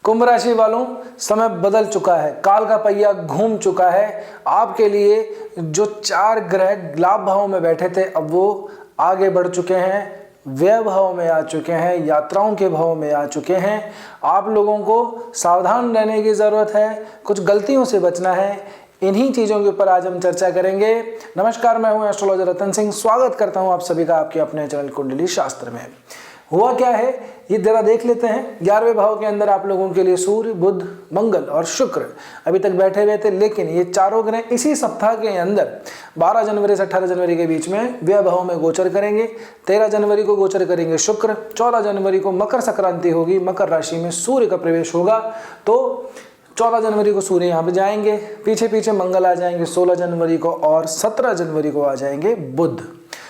कुंभ राशि वालों, समय बदल चुका है, काल का पहिया घूम चुका है। आपके लिए जो 4 ग्रह लाभ भाव में बैठे थे अब वो आगे बढ़ चुके हैं, व्यय भाव में आ चुके हैं, यात्राओं के भाव में आ चुके हैं। आप लोगों को सावधान रहने की ज़रूरत है, कुछ गलतियों से बचना है। इन्हीं चीज़ों के ऊपर आज हम चर्चा करेंगे। नमस्कार, मैं हूं एस्ट्रोलॉजर रतन सिंह। स्वागत करता हूं आप सभी का आपके अपने चैनल कुंडली शास्त्र में। हुआ क्या है ये जरा देख लेते हैं। 11वें भाव के अंदर आप लोगों के लिए सूर्य, बुध, मंगल और शुक्र अभी तक बैठे हुए थे, लेकिन ये चारों ग्रह इसी सप्ताह के अंदर 12 जनवरी से 18 जनवरी के बीच में व्यय भाव में गोचर करेंगे। 13 जनवरी को गोचर करेंगे शुक्र। 14 जनवरी को मकर संक्रांति होगी, मकर राशि में सूर्य का प्रवेश होगा। तो 14 जनवरी को सूर्य यहाँ पे जाएंगे, पीछे पीछे मंगल आ जाएंगे 16 जनवरी को, और 17 जनवरी को आ जाएंगे बुध।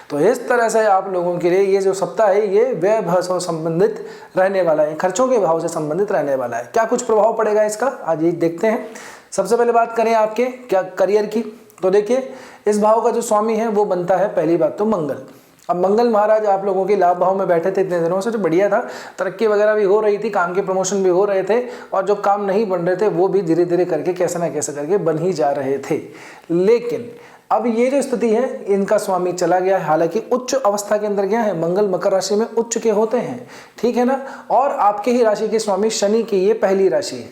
तो इस तरह से आप लोगों के लिए ये जो सप्ताह है ये व्यय भाव से संबंधित रहने वाला है, खर्चों के भाव से संबंधित रहने वाला है। क्या कुछ प्रभाव पड़ेगा इसका, आज ये देखते हैं। सबसे पहले बात करें आपके क्या करियर की, तो देखिए इस भाव का जो स्वामी है वो बनता है पहली बात तो मंगल। अब मंगल महाराज आप लोगों के लाभ भाव में बैठे थे इतने दिनों से, जो बढ़िया था, तरक्की वगैरह भी हो रही थी, काम के प्रमोशन भी हो रहे थे, और जो काम नहीं बन रहे थे वो भी धीरे धीरे करके कैसे ना कैसे करके बन ही जा रहे थे। लेकिन अब ये जो स्थिति है इनका स्वामी चला गया है, हालांकि उच्च अवस्था के अंदर गया है। मंगल मकर राशि में उच्च के होते हैं, ठीक है ना। और आपके ही राशि के स्वामी शनि की ये पहली राशि है,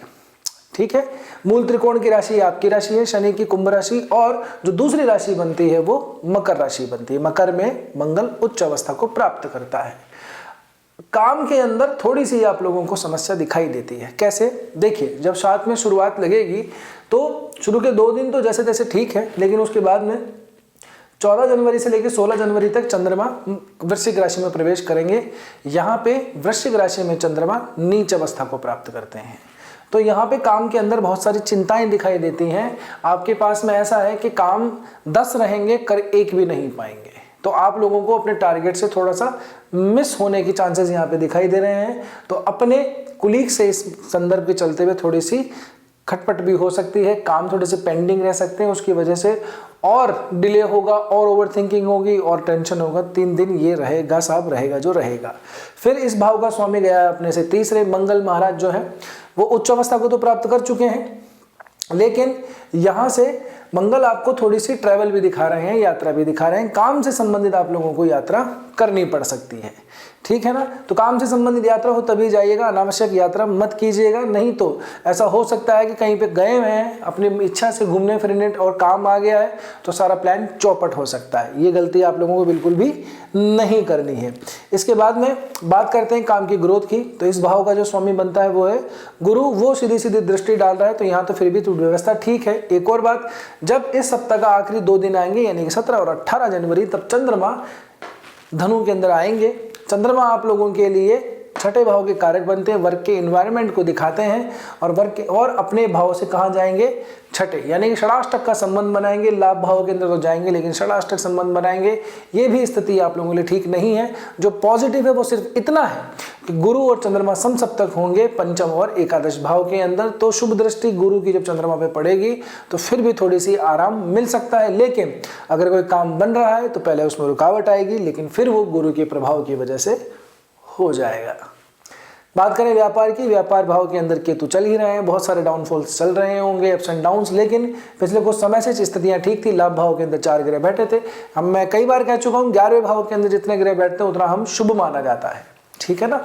ठीक है। मूल त्रिकोण की राशि आपकी राशि है, शनि की कुंभ राशि, और जो दूसरी राशि बनती है वो मकर राशि बनती है। मकर में मंगल उच्च अवस्था को प्राप्त करता है। काम के अंदर थोड़ी सी आप लोगों को समस्या दिखाई देती है। कैसे, देखिए जब 7 में शुरुआत लगेगी तो शुरू के 2 दिन तो जैसे तैसे ठीक है, लेकिन उसके बाद में 14 जनवरी से लेकर 16 जनवरी तक चंद्रमा वृश्चिक राशि में प्रवेश करेंगे। यहाँ पे वृश्चिक राशि में चंद्रमा नीच अवस्था को प्राप्त करते हैं। तो यहाँ पे काम के अंदर बहुत सारी चिंताएं दिखाई देती हैं। आपके पास में ऐसा है कि काम 10 रहेंगे, कर 1 भी नहीं पाएंगे। तो आप लोगों को अपने टारगेट से थोड़ा सा मिस होने की चांसेस यहाँ पे दिखाई दे रहे हैं। तो अपने कुलीग से इस संदर्भ के चलते हुए थोड़ी सी खटपट भी हो सकती है, काम थोड़े से पेंडिंग रह सकते हैं, उसकी वजह से और डिले होगा और ओवर थिंकिंग होगी और टेंशन होगा। 3 दिन ये रहेगा साहब, रहेगा जो रहेगा। फिर इस भाव का स्वामी गया है अपने से तीसरे। मंगल महाराज जो है वो उच्च अवस्था को तो प्राप्त कर चुके हैं, लेकिन यहाँ से मंगल आपको थोड़ी सी ट्रैवल भी दिखा रहे हैं, यात्रा भी दिखा रहे हैं। काम से संबंधित आप लोगों को यात्रा करनी पड़ सकती है, ठीक है ना। तो काम से संबंधित यात्रा हो तभी जाइएगा, अनावश्यक यात्रा मत कीजिएगा। नहीं तो ऐसा हो सकता है कि कहीं पे गए हुए हैं अपनी इच्छा से घूमने फिरने और काम आ गया है तो सारा प्लान चौपट हो सकता है। ये गलती आप लोगों को बिल्कुल भी नहीं करनी है। इसके बाद में बात करते हैं काम की ग्रोथ की। तो इस भाव का जो स्वामी बनता है वो है गुरु, वो सीधी सीधी दृष्टि डाल रहा है, तो यहाँ तो फिर भी तो व्यवस्था ठीक है। एक और बात, जब इस सप्ताह का आखिरी 2 दिन आएंगे यानी कि 17 और 18 जनवरी, तब चंद्रमा धनु के अंदर आएंगे। चंद्रमा आप लोगों के लिए 6ठे भाव के कारक बनते हैं, वर्क के एनवायरनमेंट को दिखाते हैं, और वर्क के और अपने भाव से कहाँ जाएंगे, 6ठे, यानी कि षडाष्टक का संबंध बनाएंगे। लाभ भाव के अंदर तो जाएंगे लेकिन षडाष्टक संबंध बनाएंगे। ये भी स्थिति आप लोगों के लिए ठीक नहीं है। जो पॉजिटिव है वो सिर्फ इतना है कि गुरु और चंद्रमा समसप्तक होंगे पंचम और एकादश भाव के अंदर। तो शुभ दृष्टि गुरु की जब चंद्रमा पे पड़ेगी तो फिर भी थोड़ी सी आराम मिल सकता है। लेकिन अगर कोई काम बन रहा है तो पहले उसमें रुकावट आएगी, लेकिन फिर वो गुरु के प्रभाव की वजह से हो जाएगा। बात करें व्यापार की, व्यापार भाव के अंदर केतु चल ही रहे हैं, बहुत सारे डाउनफॉल्स चल रहे होंगे, अप्स एंड डाउन्स, लेकिन पिछले कुछ समय से स्थितियां ठीक थी। लाभ भाव के अंदर 4 ग्रह बैठे थे। मैं कई बार कह चुका हूं 11वें भाव के अंदर जितने ग्रह बैठते हैं उतना हम शुभ माना जाता है, ठीक है ना।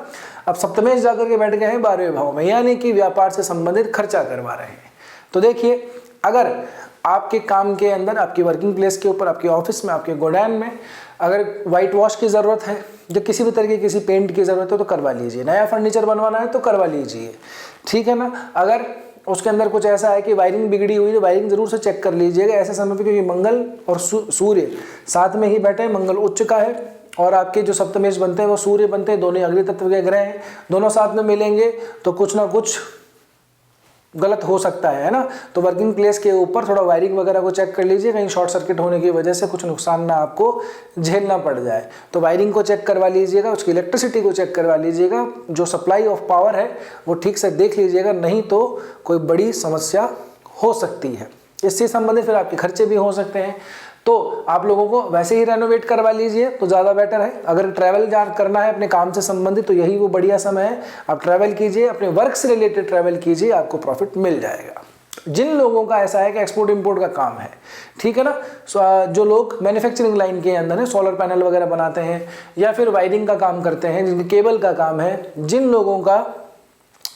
अब सप्तमेश जाकर के बैठ गए हैं 12वें भाव में, यानी कि व्यापार से संबंधित खर्चा करवा रहे हैं। तो देखिए, अगर आपके काम के अंदर, आपकी वर्किंग प्लेस के ऊपर, आपके ऑफिस में, आपके गोडाउन में अगर व्हाइट वॉश की ज़रूरत है, जो किसी भी तरह की किसी पेंट की ज़रूरत है तो करवा लीजिए। नया फर्नीचर बनवाना है तो करवा लीजिए, ठीक है ना। अगर उसके अंदर कुछ ऐसा है कि वायरिंग बिगड़ी हुई है, वायरिंग जरूर से चेक कर लीजिएगा ऐसे समय पे, क्योंकि मंगल और सूर्य साथ में ही बैठे हैं। मंगल उच्च का है और आपके जो सप्तमेश बनते हैं वो सूर्य बनते हैं, दोनों अग्नि तत्व के ग्रह हैं, दोनों साथ में मिलेंगे तो कुछ ना कुछ गलत हो सकता है ना। तो वर्किंग प्लेस के ऊपर थोड़ा वायरिंग वगैरह को चेक कर लीजिए, कहीं शॉर्ट सर्किट होने की वजह से कुछ नुकसान ना आपको झेलना पड़ जाए। तो वायरिंग को चेक करवा लीजिएगा, उसकी इलेक्ट्रिसिटी को चेक करवा लीजिएगा, जो सप्लाई ऑफ पावर है वो ठीक से देख लीजिएगा, नहीं तो कोई बड़ी समस्या हो सकती है। इससे संबंधित फिर आपके खर्चे भी हो सकते हैं। तो आप लोगों को वैसे ही रेनोवेट करवा लीजिए तो ज़्यादा बेटर है। अगर ट्रैवल करना है अपने काम से संबंधित तो यही वो बढ़िया समय है, आप ट्रैवल कीजिए, अपने वर्क से रिलेटेड ट्रैवल कीजिए, आपको प्रॉफिट मिल जाएगा। जिन लोगों का ऐसा है कि एक्सपोर्ट इंपोर्ट का काम है, ठीक है ना, जो लोग मैन्युफैक्चरिंग लाइन के अंदर है, सोलर पैनल वगैरह बनाते हैं या फिर वायरिंग का काम करते हैं, जिनके केबल का काम है, जिन लोगों का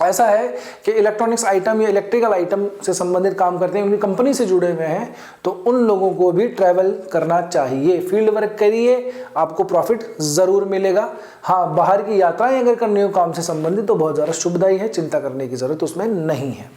ऐसा है कि इलेक्ट्रॉनिक्स आइटम या इलेक्ट्रिकल आइटम से संबंधित काम करते हैं, उनकी कंपनी से जुड़े हुए हैं, तो उन लोगों को भी ट्रैवल करना चाहिए। फील्ड वर्क करिए, आपको प्रॉफिट ज़रूर मिलेगा। हाँ, बाहर की यात्राएं अगर करनी हो काम से संबंधित तो बहुत ज़्यादा शुभदायी है, चिंता करने की ज़रूरत उसमें नहीं है।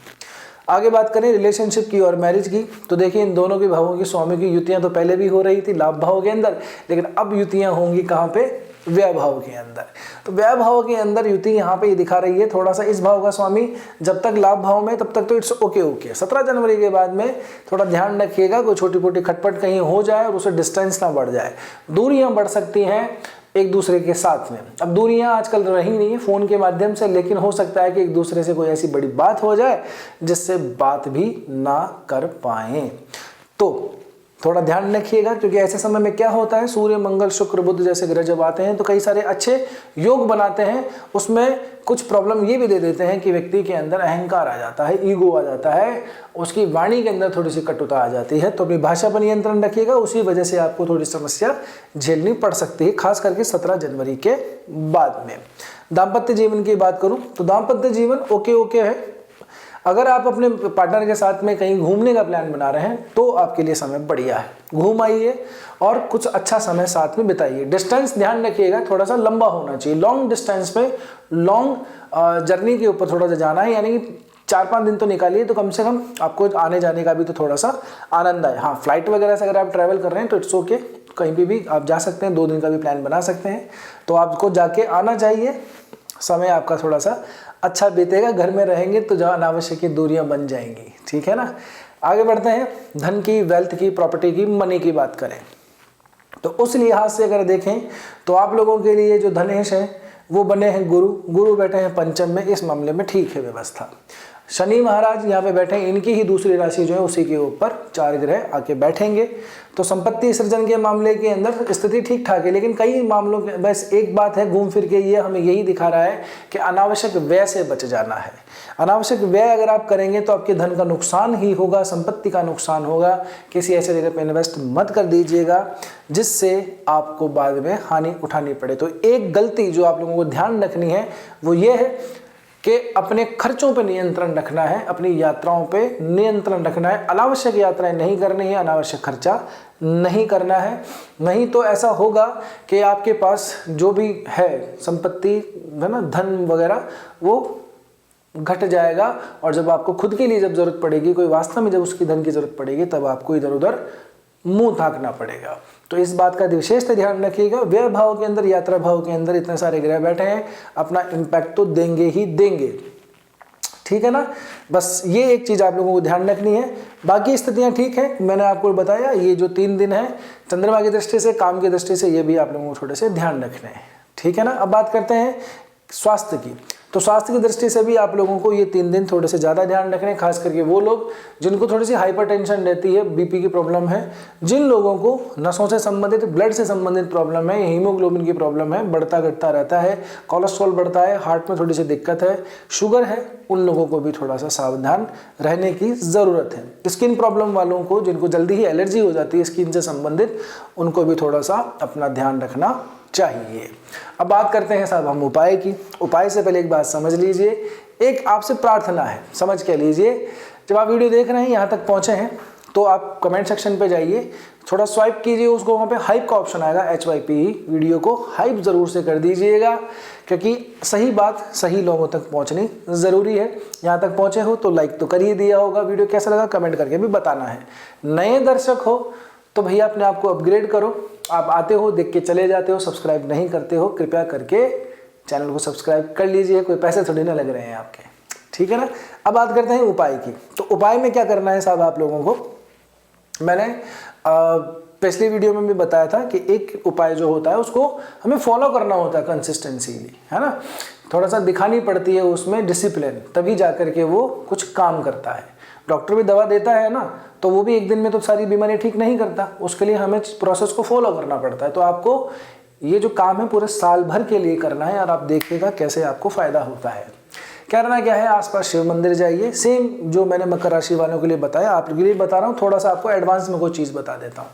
आगे बात करें रिलेशनशिप की और मैरिज की, तो देखिए इन दोनों के भावों की स्वामी की युतियाँ तो पहले भी हो रही थी लाभ भाव के अंदर, लेकिन अब युतियाँ होंगी कहाँ पे, व्यय भाव के अंदर। तो व्यय भाव के अंदर युति यहाँ पे ये दिखा रही है, थोड़ा सा इस भाव का स्वामी जब तक लाभ भाव में तब तक तो इट्स ओके। 17 जनवरी के बाद में थोड़ा ध्यान रखिएगा, कोई छोटी मोटी खटपट कहीं हो जाए और उसे डिस्टेंस ना बढ़ जाए, दूरियां बढ़ सकती हैं एक दूसरे के साथ में। अब दूरियां आजकल रही नहीं है फ़ोन के माध्यम से, लेकिन हो सकता है कि एक दूसरे से कोई ऐसी बड़ी बात हो जाए जिससे बात भी ना कर पाएं, तो थोड़ा ध्यान रखिएगा। क्योंकि ऐसे समय में क्या होता है, सूर्य मंगल शुक्र बुध जैसे ग्रह जब आते हैं तो कई सारे अच्छे योग बनाते हैं, उसमें कुछ प्रॉब्लम ये भी दे देते हैं कि व्यक्ति के अंदर अहंकार आ जाता है, ईगो आ जाता है, उसकी वाणी के अंदर थोड़ी सी कटुता आ जाती है। तो अपनी भाषा पर नियंत्रण रखिएगा, उसी वजह से आपको थोड़ी समस्या झेलनी पड़ सकती है, खास करके 17 जनवरी के बाद में। दाम्पत्य जीवन की बात करूं तो दाम्पत्य जीवन ओके है। अगर आप अपने पार्टनर के साथ में कहीं घूमने का प्लान बना रहे हैं तो आपके लिए समय बढ़िया है, घूम आइए और कुछ अच्छा समय साथ में बिताइए। डिस्टेंस ध्यान रखिएगा, थोड़ा सा लंबा होना चाहिए। लॉन्ग डिस्टेंस पे, लॉन्ग जर्नी के ऊपर थोड़ा सा जाना है, यानी कि 4-5 दिन तो निकालिए, तो कम से कम आपको आने जाने का भी तो थोड़ा सा आनंद आए। हाँ, फ्लाइट वगैरह से अगर आप ट्रैवल कर रहे हैं तो इट्स ओके, कहीं पर भी आप जा सकते हैं, 2 दिन का भी प्लान बना सकते हैं, तो आपको जाके आना चाहिए, समय आपका थोड़ा सा अच्छा बीतेगा। घर में रहेंगे तो जहाँ अनावश्यक दूरियां बन जाएंगी, ठीक है ना। आगे बढ़ते हैं, धन की, वेल्थ की, प्रॉपर्टी की, मनी की बात करें तो उस लिहाज से अगर देखें तो आप लोगों के लिए जो धनेश है वो बने हैं गुरु बैठे हैं पंचम में, इस मामले में ठीक है व्यवस्था। शनि महाराज यहाँ पे बैठे हैं, इनकी ही दूसरी राशि जो है उसी के ऊपर 4 ग्रह आके बैठेंगे, तो संपत्ति सृजन के मामले के अंदर स्थिति ठीक ठाक है। लेकिन कई मामलों के बस एक बात है, घूम फिर के ये हमें यही दिखा रहा है कि अनावश्यक व्यय से बच जाना है। अनावश्यक व्यय अगर आप करेंगे तो आपके धन का नुकसान ही होगा, संपत्ति का नुकसान होगा। किसी ऐसे जगह पे इन्वेस्ट मत कर दीजिएगा जिससे आपको बाद में हानि उठानी पड़े। तो एक गलती जो आप लोगों को ध्यान रखनी है वो ये है कि अपने खर्चों पे नियंत्रण रखना है, अपनी यात्राओं पे नियंत्रण रखना है, अनावश्यक यात्राएं नहीं करनी है, अनावश्यक खर्चा नहीं करना है। नहीं तो ऐसा होगा कि आपके पास जो भी है संपत्ति है ना, धन वगैरह, वो घट जाएगा और जब आपको खुद के लिए जब जरूरत पड़ेगी, कोई वास्तव में जब उसकी धन की जरूरत पड़ेगी, तब आपको इधर उधर मुंह ताकना पड़ेगा। तो इस बात का विशेष ध्यान रखिएगा। व्यय भाव के अंदर, यात्रा भाव के अंदर इतने सारे ग्रह बैठे हैं, अपना इम्पैक्ट तो देंगे ही देंगे, ठीक है ना। बस ये एक चीज आप लोगों को ध्यान रखनी है। बाकी स्थितियां ठीक है, मैंने आपको बताया ये जो 3 दिन है चंद्रमा की दृष्टि से, काम की दृष्टि से, ये भी आप लोगों को थोड़े से ध्यान रखने हैं, ठीक है ना। अब बात करते हैं स्वास्थ्य की, तो स्वास्थ्य की दृष्टि से भी आप लोगों को ये 3 दिन थोड़े से ज़्यादा ध्यान रखने, खास करके वो लोग जिनको थोड़ी सी हाइपरटेंशन रहती है, बीपी की प्रॉब्लम है, जिन लोगों को नसों से संबंधित, ब्लड से संबंधित प्रॉब्लम है, हीमोग्लोबिन की प्रॉब्लम है, बढ़ता घटता रहता है, कोलेस्ट्रॉल बढ़ता है, हार्ट में थोड़ी सी दिक्कत है, शुगर है, उन लोगों को भी थोड़ा सा सावधान रहने की ज़रूरत है। स्किन प्रॉब्लम वालों को, जिनको जल्दी ही एलर्जी हो जाती है स्किन से संबंधित, उनको भी थोड़ा सा अपना ध्यान रखना चाहिए। अब बात करते हैं साहब हम उपाय की। उपाय से पहले एक बात समझ लीजिए, एक आपसे प्रार्थना है, समझ के लीजिए। जब आप वीडियो देख रहे हैं, यहाँ तक पहुँचे हैं, तो आप कमेंट सेक्शन पे जाइए, थोड़ा स्वाइप कीजिए उसको, वहाँ पे हाइप का ऑप्शन आएगा, HYPE, वीडियो को हाइप ज़रूर से कर दीजिएगा, क्योंकि सही बात सही लोगों तक पहुँचनी ज़रूरी है। यहाँ तक पहुँचे हो तो लाइक तो कर ही दिया होगा, वीडियो कैसा लगा कमेंट करके भी बताना है। नए दर्शक हो तो भैया अपने आप को अपग्रेड करो, आप आते हो देख के चले जाते हो, सब्सक्राइब नहीं करते हो, कृपया करके चैनल को सब्सक्राइब कर लीजिए, कोई पैसे थोड़ी ना लग रहे हैं आपके, ठीक है ना। अब बात करते हैं उपाय की। तो उपाय में क्या करना है साहब आप लोगों को, मैंने पिछली वीडियो में भी बताया था कि एक उपाय जो होता है उसको हमें फॉलो करना होता है कंसिस्टेंसीली, है ना, थोड़ा सा दिखानी पड़ती है उसमें डिसिप्लिन, तभी जाकर के वो कुछ काम करता है। डॉक्टर भी दवा देता है ना, तो वो भी एक दिन में तो सारी बीमारी ठीक नहीं करता, उसके लिए हमें प्रोसेस को फॉलो करना पड़ता है। तो आपको ये जो काम है पूरे साल भर के लिए करना है और आप देखिएगा कैसे आपको फायदा होता है। करना क्या है, आसपास शिव मंदिर जाइए। सेम जो मैंने मकर राशि वालों के लिए बताया आपके लिए बता रहा हूँ, थोड़ा सा आपको एडवांस में कोई चीज़ बता देता हूँ।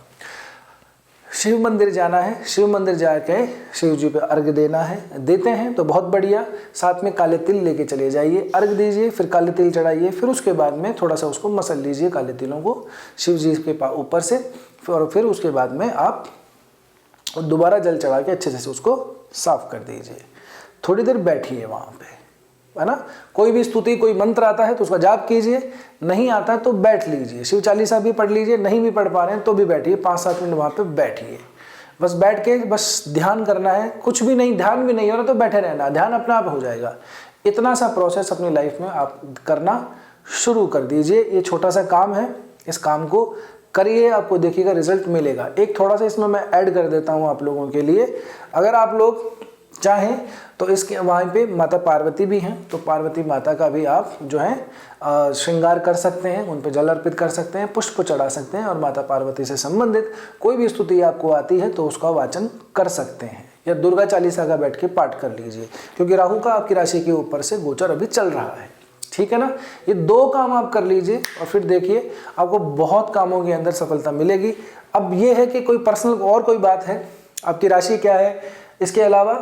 शिव मंदिर जाना है, शिव मंदिर जाके शिव जी पे अर्घ देना है, देते हैं तो बहुत बढ़िया। साथ में काले तिल लेके चले जाइए, अर्घ दीजिए, फिर काले तिल चढ़ाइए, फिर उसके बाद में थोड़ा सा उसको मसल लीजिए काले तिलों को शिव जी के ऊपर से, और फिर उसके बाद में आप दोबारा जल चढ़ा के अच्छे से उसको साफ कर दीजिए। थोड़ी देर बैठिए वहाँ पे, है ना। कोई भी स्तुति कोई मंत्र आता है तो उसका जाप कीजिए, नहीं आता तो बैठ लीजिए, शिव चालीसा भी पढ़ लीजिए, नहीं भी पढ़ पा रहे हैं तो भी बैठिए, 5-7 मिनट वहाँ पे बैठिए। बस बैठ के बस ध्यान करना है, कुछ भी नहीं, ध्यान भी नहीं हो रहा तो बैठे रहना, ध्यान अपने आप हो जाएगा। इतना सा प्रोसेस अपनी लाइफ में आप करना शुरू कर दीजिए। ये छोटा सा काम है, इस काम को करिए, आपको देखिएगा रिजल्ट मिलेगा। एक थोड़ा सा इसमें मैं ऐड कर देता हूँ आप लोगों के लिए, अगर आप लोग चाहें तो इसके वहाँ पे माता पार्वती भी हैं, तो पार्वती माता का भी आप जो है श्रृंगार कर सकते हैं, उन पे जल अर्पित कर सकते हैं, पुष्प चढ़ा सकते हैं, और माता पार्वती से संबंधित कोई भी स्तुति आपको आती है तो उसका वाचन कर सकते हैं, या दुर्गा चालीसा का बैठ के पाठ कर लीजिए, क्योंकि राहु का आपकी राशि के ऊपर से गोचर अभी चल रहा है। ठीक है ना। ये 2 काम आप कर लीजिए और फिर देखिए आपको बहुत कामों के अंदर सफलता मिलेगी। अब ये है कि कोई पर्सनल और कोई बात है, आपकी राशि क्या है, इसके अलावा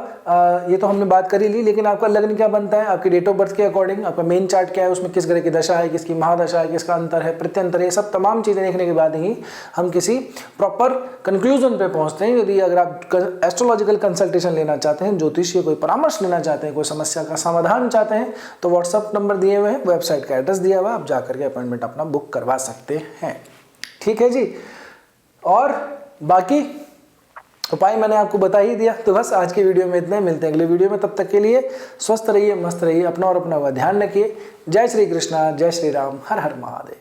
ये तो हमने बात कर ही ली, लेकिन आपका लग्न क्या बनता है, आपकी डेट ऑफ बर्थ के अकॉर्डिंग आपका मेन चार्ट क्या है, उसमें किस ग्रह की दशा है, किसकी महादशा है, किसका अंतर है, प्रत्यंतर है, सब तमाम चीज़ें देखने के बाद ही हम किसी प्रॉपर कंक्लूजन पे पहुंचते हैं। यदि अगर आप एस्ट्रोलॉजिकल कंसल्टेशन लेना चाहते हैं, ज्योतिषीय कोई परामर्श लेना चाहते हैं, कोई समस्या का समाधान चाहते हैं, तो व्हाट्सअप नंबर दिए हुए हैं, वेबसाइट का एड्रेस दिया हुआ है, आप जाकर के अपॉइंटमेंट अपना बुक करवा सकते हैं। ठीक है जी। और बाकी उपाय मैंने आपको बता ही दिया। तो बस आज के वीडियो में इतना ही, मिलते हैं अगले वीडियो में। तब तक के लिए स्वस्थ रहिए, मस्त रहिए, अपना और अपना ध्यान रखिए। जय श्री कृष्णा, जय श्री राम, हर हर महादेव।